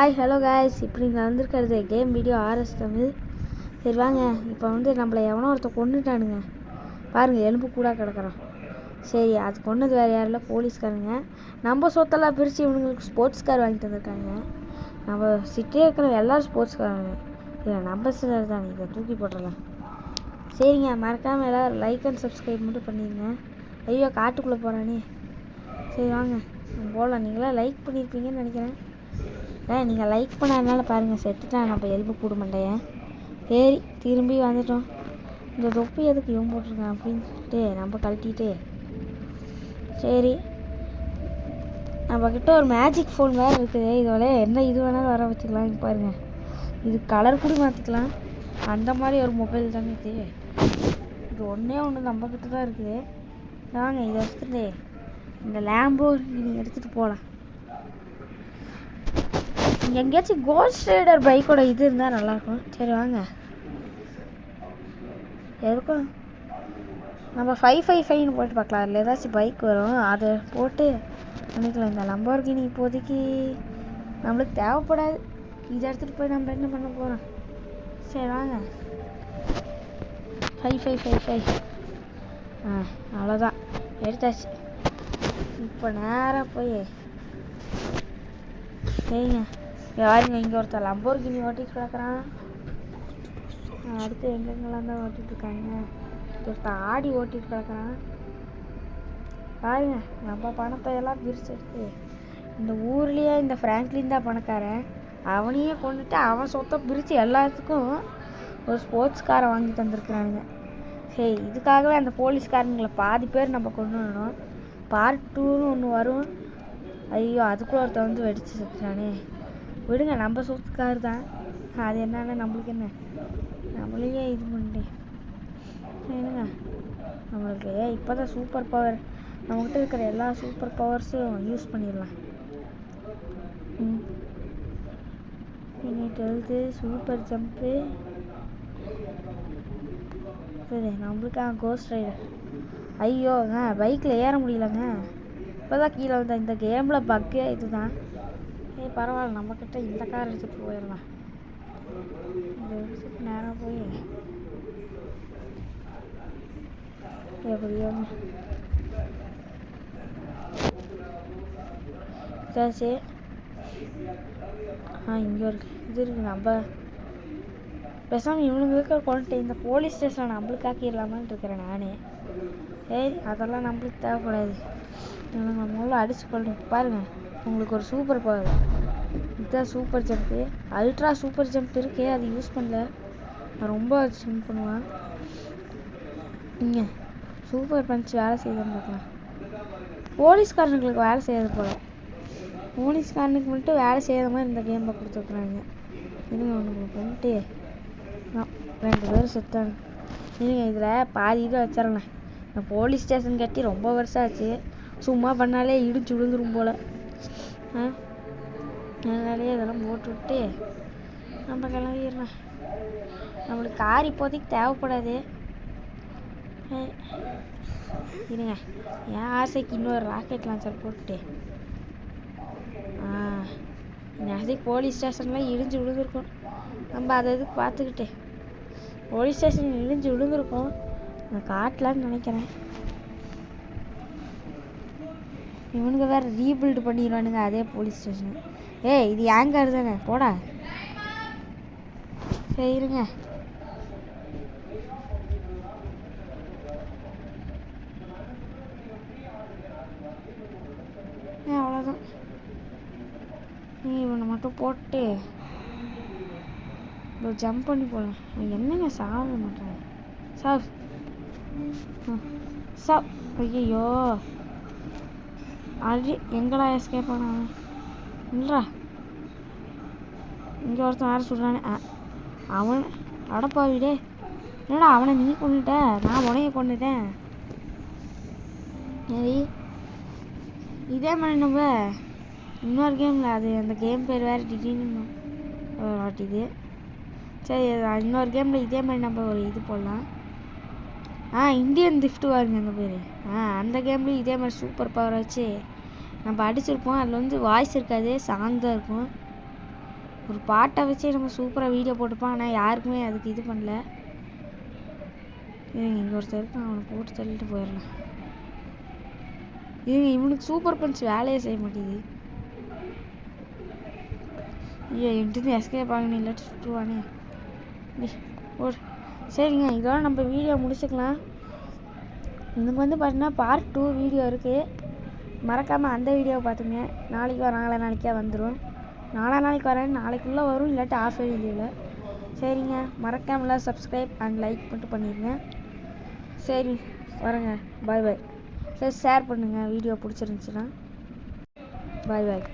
Hi hello guys, இப்படி இங்கே வந்திருக்கிறது கேம் வீடியோ ஆர்எஸ் தமிழ். சரி வாங்க, இப்போ வந்து நம்மளை எவனோ ஒருத்தர் கொண்டுட்டானுங்க பாருங்கள், எலும்பு கூட கிடக்குறோம். சரி, அது கொண்டது வேறு யாரில் போலீஸ்காரங்க. நம்ம சொத்தெல்லாம் பிரித்து இவனுங்களுக்கு ஸ்போர்ட்ஸ் கார் வாங்கி தந்துருக்காங்க. நம்ம சிட்டியே இருக்கிற எல்லோரும் ஸ்போர்ட்ஸ் காரங்க. இல்லை நம்ம சிலர் தான், இதை தூக்கி போட்டுடலாம். சரிங்க, மறக்காமல் எல்லோரும் லைக் அண்ட் சப்ஸ்கிரைப் மட்டும் பண்ணிடுங்க. ஐயோ, காட்டுக்குள்ளே போகிறானே. சரி வாங்க போகலாம். நீங்களாம் லைக் பண்ணியிருப்பீங்கன்னு நினைக்கிறேன். நீங்கள் லைக் பண்ணாதனால பாருங்கள், செத்துட்டான் நம்ம எலும்பு கூட மாட்டேன். சரி, திரும்பி வந்துட்டோம். இந்த தொப்பி எதுக்கு இவன் போட்டிருக்கான் அப்படின்னு சொல்லிட்டு நம்ம கழட்டிட்டு, சரி நம்மக்கிட்ட ஒரு மேஜிக் ஃபோன் வேறு இருக்குது. இதோட என்ன இது வேணாலும் வர வச்சுக்கலாம். பாருங்கள், இது கலர் கூட மாற்றிக்கலாம். அந்த மாதிரி ஒரு மொபைல் தாங்க இது. இது ஒன்றே ஒன்று நம்மக்கிட்ட தான் இருக்குது. வாங்க, இதை வச்சுட்டு இந்த லேம்போ நீங்கள் எடுத்துகிட்டு போகலாம். எங்கேயாச்சும் கோஸ்ட் ரைடர் பைக்கோட இது இருந்தால் நல்லாயிருக்கும். சரி வாங்க, எதுக்கும் நம்ம 555ன்னு போட்டு பார்க்கலாம். அதில் ஏதாச்சும் பைக் வரும், அதை போட்டு பண்ணிக்கலாம். இந்த லம்போர்கினி இப்போதைக்கு நம்மளுக்கு தேவைப்படாது. இதை எடுத்துகிட்டு போய் நம்ம என்ன பண்ண போகிறோம். சரி வாங்க, 5555 அவ்வளோதான், எடுத்தாச்சு. இப்போ நேராக போய் சரிங்க, யாருங்க இங்கே ஒருத்தர் லம்போர்கினி ஓட்டிட்டு கிடக்குறான். அடுத்து எங்கெங்கெல்லாம் தான் ஓட்டிகிட்டு இருக்காங்க. ஒருத்தர் ஆடி ஓட்டிகிட்டு கிடக்குறான் பாருங்க. நம்ம பணத்தை எல்லாம் பிரித்து எடுத்து இந்த ஊர்லேயே இந்த ஃப்ராங்க்லின் தான் பணக்காரன். அவனையே கொண்டுட்டு அவன் சொத்தை பிரித்து எல்லாத்துக்கும் ஒரு ஸ்போர்ட்ஸ் காரை வாங்கி தந்துருக்குறானுங்க. சரி, இதுக்காகவே அந்த போலீஸ்காரங்களை பாதி பேர் நம்ம கொண்டு வரணும். பார்ட் 2ன்னு ஒன்று வரும். ஐயோ, அதுக்குள்ளே ஒருத்தர் வந்து வெடித்து செத்துறானே. விடுங்க, நம்ம சொத்துக்காரு தான். அது என்னன்னா நம்மளுக்கு என்ன, நம்மளையே இது பண்ணிட்டேன். என்னங்க, நம்மளுக்கு இப்போ தான் சூப்பர் பவர், நம்மகிட்ட இருக்கிற எல்லா சூப்பர் பவர்ஸும் யூஸ் பண்ணிடலாம். Health, super jump. சரி, நம்மளுக்காக கோஸ்ட் ரைடர். ஐயோங்க, பைக்கில் ஏற முடியலங்க. இப்போ தான் கீழே வந்த. இந்த கேமில் பக்கே இது தான். பரவாயில்ல, நம்மக்கிட்ட இந்த கார் எடுத்துகிட்டு போயிடலாம். இதை எடுத்துகிட்டு நேராக போய் எப்படியோ சரி. இங்கே இருக்கு, இது இருக்குது. நம்ம பேசாமல் இவனுங்களுக்கு கொண்டுட்டு இந்த போலீஸ் ஸ்டேஷனை நம்மளுக்கு ஆக்கிடலாமான்னு இருக்கிறேன் நானே. சரி, அதெல்லாம் நம்மளுக்கு தேவைப்படாது. இவனுங்க முதல்ல அடிச்சு கொள்ளணும். பாருங்கள், உங்களுக்கு ஒரு சூப்பர் பவர். இதுதான் super jump. Ultra super jump இருக்கே, அது யூஸ் பண்ணல. நான் ரொம்ப ஜம்ப் பண்ணுவேன். இங்கே சூப்பர் பஞ்ச் வேலை செய்யுதுன்னு பார்க்கலாம். போலீஸ்காரனுங்களுக்கு வேலை செய்யாது போல். போலீஸ்காரனுக்கு மட்டும் வேலை செய்யாத மாதிரி இந்த கேமை கொடுத்துருக்குறாங்க. இன்னும் அவனுங்களுக்கு வந்துட்டு 2 பேரும் செத்தானு. இல்லைங்க, இதில் பாதி இதை வச்சிடலாம். நான் போலீஸ் ஸ்டேஷன் கட்டி ரொம்ப வருஷம் ஆச்சு. சும்மா பண்ணாலே இடிச்சு விழுந்துரும் போல். அதனாலே இதெல்லாம் போட்டு விட்டு நம்ம கிளம்பிடலாம். நம்மளுக்கு கார் இப்போதைக்கு தேவைப்படாது. இருங்க, என் ஆசைக்கு இன்னொரு ராக்கெட் லான்ச்சர் போட்டு என் ஆசைக்கு போலீஸ் ஸ்டேஷன்லாம் இடிஞ்சு விழுந்துருக்கோம். நம்ம அதை இதுக்கு பார்த்துக்கிட்டு போலீஸ் ஸ்டேஷன் இடிஞ்சு விழுந்துருக்கோம். நான் காட்டலான்னு நினைக்கிறேன். இவனுங்க வேறு ரீபில்டு பண்ணிடுவானுங்க அதே போலீஸ் ஸ்டேஷன். இது ஏங்காரு தானே, போடா. சரி இருங்க, அவ்வளோதான். இவனை மட்டும் போட்டு ஜம்ப் பண்ணி போகலாம். என்னங்க சாப்பிட மாட்டேன். சாப் ஐயோ, ஆல்ரெடி எங்கடா எஸ்கேப் ஆனான் இல்லைடா. இங்கே ஒருத்தன் வேறு சொல்கிறானே, அவன் அடப்பாவிடே. என்னடா அவனை நீ கொண்டுட்ட, நான் உனைய கொண்டுட்டேன். சரி, இதே மாதிரி நம்ம இன்னொரு கேமில், அது அந்த கேம் பேர் வேறு திடீர்னு வாட்டிது. சரி, இன்னொரு கேமில் இதே மாதிரி நம்ம ஒரு இது போடலாம். இந்தியன் திஃப்ட் வாருங்க அந்த பேர். அந்த கேம்லேயும் இதே மாதிரி சூப்பர் பவர் வச்சு நம்ம அடிச்சிருப்போம். அதில் வந்து வாய்ஸ் இருக்காது, சாங் தான் இருக்கும். ஒரு பாட்டை வச்சு நம்ம சூப்பராக வீடியோ போட்டுப்போம். ஆனால் யாருக்குமே அதுக்கு இது பண்ணல. இங்கே ஒருத்தருக்கு அவனை போட்டு தள்ளிட்டு போயிடலாம். இவனுக்கு சூப்பர் பஞ்ச் வேலையே செய்ய மாட்டேங்குது. ஐயோ என்கிட்ட எஸ்கேப் ஆகணும், இல்லாட்டி சுற்றுவானே. ஓ சரிங்க, இதோட நம்ம வீடியோ முடிச்சுக்கலாம். எனக்கு பார்த்தீங்கன்னா பார்ட் 2 வீடியோ இருக்குது. மறக்காமல் அந்த வீடியோவை பார்த்துங்க. நாளைக்கு நாளைக்கே வந்துடும். நாளைக்கு வரேன், நாளைக்குள்ளே வரும், இல்லாட்டி ஆஃப் லீவில். சரிங்க, மறக்காமலாம் சப்ஸ்கிரைப் அண்ட் லைக் மட்டும் பண்ணிடுங்க. சரி வரேங்க, பாய் பாய். சரி ஷேர் பண்ணுங்கள் வீடியோ பிடிச்சிருந்துச்சுன்னா. பாய் பாய்.